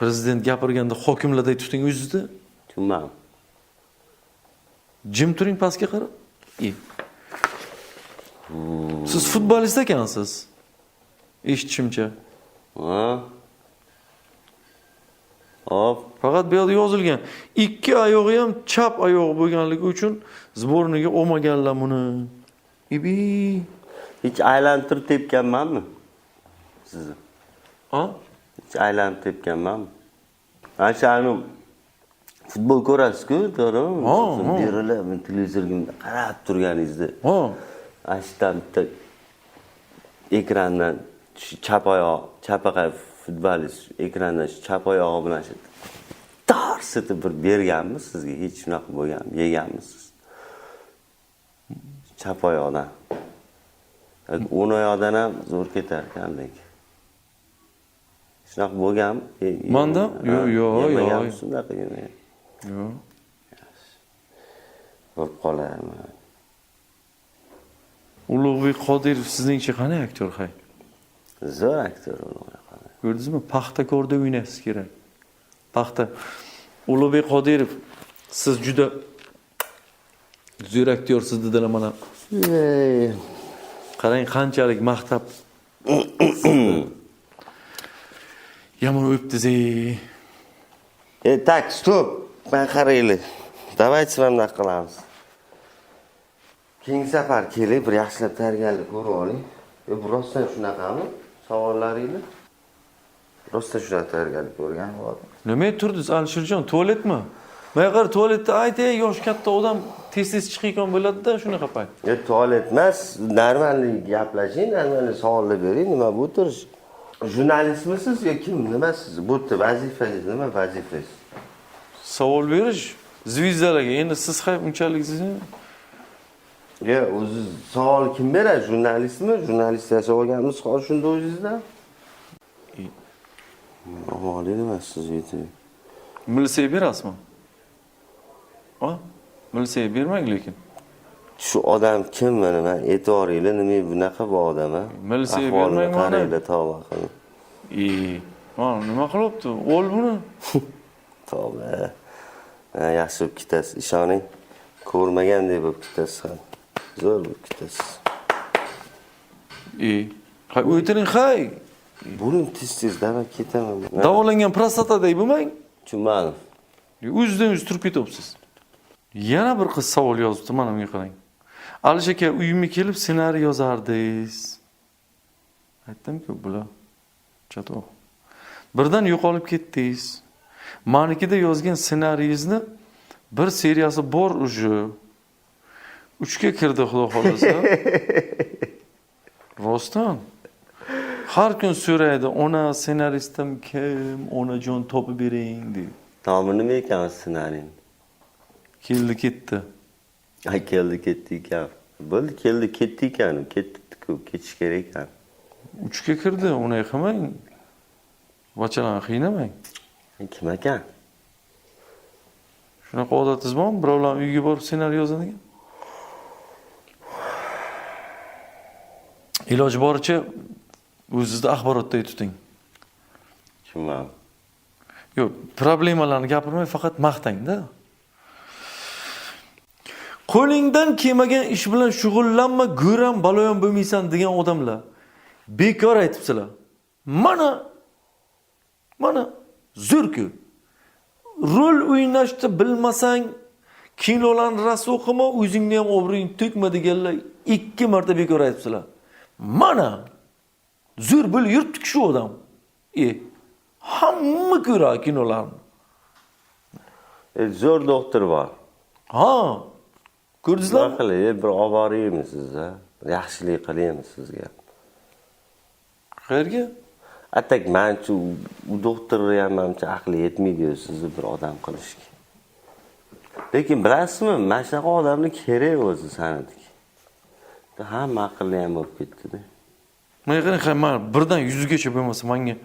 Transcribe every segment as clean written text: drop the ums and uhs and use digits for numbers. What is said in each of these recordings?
Prezident gapirganda hokimlarday tuting o'zingizni. Tushunmadim. Jim turing pastga qarab. Siz futbolist ekansiz. Eshitishimcha. Ha? Hop. Faqat bu yerda yozilgan. Ikki oyog'i ham chap oyog'i bo'lganligi uchun zborniga olmaganlar buni. Ibi. Hiç aylantirib tepganmanmi? Sizni. Ha? Hiç aylantirib tepganmanmi? Ana shuni futbol ko'rasiz-ku, to'g'rimi? Ha. Berilib televizorga qarab turganingizda. Ha. Ashdan bitta ekrandan chap oyoq, chapaqa futbolist ekrandan chap oyog'i bilan shu tarsitib bir berganmi sizga? Hech shunaqa bo'lganmi? Yeganmisiz? Chap oyoqdan. O'ng oyoqdan ham zo'r ketar ekan lekin. Shunaqa bo'lganmi? Manda? Yo'q. Shunaqa yemayman. Yo'q. Bo'lib qolarmi? Ulug'bek Qodirov sizningcha qanday aktyor hay? Zo'r aktyor Ulug'bek Qodirov. Ko'rdingizmi? Paxtakorda o'ynaysiz kerak. Paxta. Ulug'bek Qodirov, siz juda zo'r aktyorsiz dedilar mana. Qarang qanchalik maqtab. Yomon o'pdiz-ey. Tak, stop. Ben qaraylik. Давайте ham bunaqa qilamiz. Keyingi safar kelib, bir yaxshilab tayyorgarlik ko'rib oling. Rostdan shunaqami? Savollaringiz? Rostdan shunaqa tayyorgarlik ko'rgan bo'ladi. Nima turdingiz, Alisherjon? Tualetmi? Men qara tualetda aytay, yosh katta odam tez-tez chiqayotgan bo'ladi-da, shunaqa payt. Tualet emas, normal gaplashing, normal savollar bering, nima bu turish? Jurnalistmisiz yo kim? Nima siz? Bu vazifangiz nima vazifangiz? Savol berish zvizdalarga. Endi siz ham unchalik sizni Ya, o'zi savol kim beradi? Jurnalistmi? Jurnalist yashab olganmiz, hozir shunda o'zingizda. Avvaliga nima siz ayting? milisiya berasizmi? Ha? Milisiya bermang lekin. Shu odam kim mana? Men e'tiboringlar nima bunaqa bu odam ha? Milisiya bermang mana. Qaranglar, tavba qiling. Mana nima qilyapti? Ol buni. Tavba. Yaxshi bo'lib ketasiz, ishoning. Ko'rmagandek bo'lib ketasiz ham. Zo'r bo'lib ketasiz. Hay o'tiring, hay. Buni tez-tez dava ketaman. Davolangan prostataday bo'lmang. Tushunmadim. O'zidan-o'zi turib ketyapsiz. Yana bir qiz savol yozibdi, mana bunga qarang. Alisher aka, uyimga kelib ssenariy yozardingiz. Aytdim-ku, bular chatoq. Birdan yo'qolib ketdingiz. Manikida yozgan ssenariyingizni bir seriyasi bor uje. 3ga kirdi, xudo xolasa. Rostdan. Har kun so'raydi, ona ssenaristim kim, onajon topib bering deydi. Nomi nima ekan ssenariyning? Keldi ketdi. Ay, keldi ketdi ekan. Bo'ldi, keldi ketdi ekan, ketdi-ku, ketish kerak ekan. 3ga kirdi, uni qilmang. Vachalarni qiynamang. Kim ekan? Shunaqa odatingiz bormi? Birovlarning uyiga borib ssenariy yozadigan? Iloji boricha o'zingizni axborotda tuting. Tushunmadim. Yo'q, problemalarni gapirmay, faqat maqtang-da. Qo'lingdan kelmagan ish bilan shug'ullanma, go'ram baloyon bo'lmaysan degan odamlar bekor aytibsizlar. Mana zo'r-ku. Rol o'ynashni bilmasang, kinolarni ras o'qima, o'zingni ham obro'ying to'kma deganlar 2 marta bekor aytibsizlar. Mana zo'r bo'lib yuribdi shu odam. Hamma ko'radi kinolarni. Zo'r doktor bor. Ha. Ko'rdingizlar? Nima qilay, bir olib boraymi sizga? Yaxshilik qilaymi sizga? Qayerga? Atak menchu u doktorni ham mencha aqli yetmaydi sizni bir odam qilishga. Lekin bilasizmi, mana shunaqa odamni kerak o'zi sanadiki. Hamma aqlli ham bo'lib ketdi-da. Men qarang, birdan 100 gacha bo'lmasa menga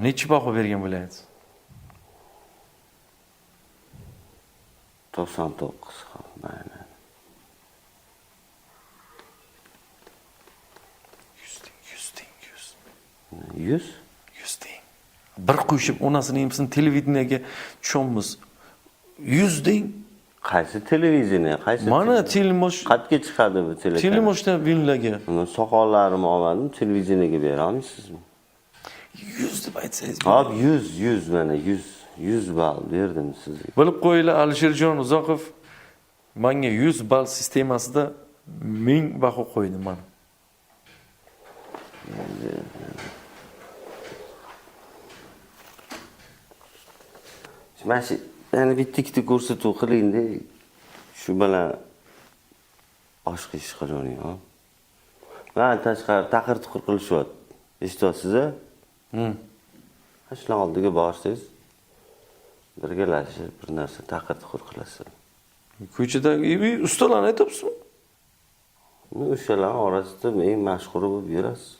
necha baho bergan bo'laysiz? 99 mana. 100 deng. 100? 100 deng. Bir qo'shib onasini hammasini televideniyaga tushamiz. 100 deng. Qaysi televideniya, qaysi Mana telemosh, qayerga chiqadi bu telekanal? telemoshdan villaga Soqollarimni olmadim, televideniyaga bera olmaysizmi? 100 deb aytsangiz. Hop 100 mana 100 ball berdim sizga. Bilib qo'yinglar, Alisherjon Uzoqov menga 100 ball sistemasida 1000 baho qo'ydi mana. Mana shu yana bitta-ikkita ko'rsatuv qiling-da. Shu bilan boshqa ish qilavering, ha. Mana tashqari taqir-tuqir qilishyapti. Eshityapsiz-a? Shular oldiga borsangiz, birgalashib bir narsa taqir-tuqir qilasizlar. Ko'chadagi ustalarni aytyapsizmi? O'shalar orasida eng mashhuri bo'lib yurasiz.